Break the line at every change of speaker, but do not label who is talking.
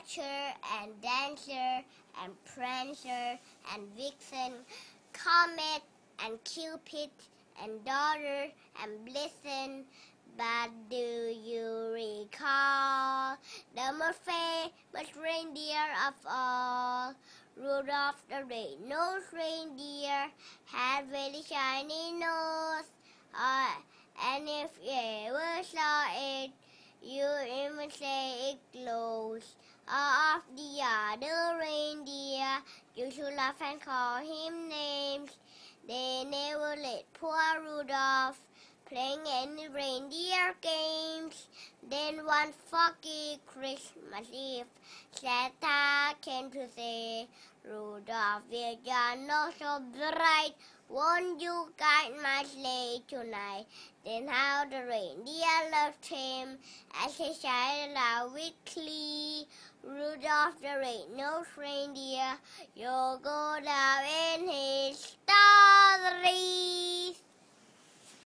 Dasher and Dancer and Prancer and Vixen, Comet and Cupid and Daughter and Blitzen. But do you recall the most famous reindeer of all? Rudolph the red-nosed reindeer had very shiny nose. And if you ever saw it, you even say it glows. All of the other reindeer you should laugh and call him names. They never let poor Rudolph playing any reindeer games. Then one foggy Christmas Eve, Santa came to say, Rudolph, with your nose so bright, won't you guide my sleigh tonight? Then how the reindeer loved him as he shouted aloud with glee, Rudolph the red-nosed reindeer, you'll go down in history.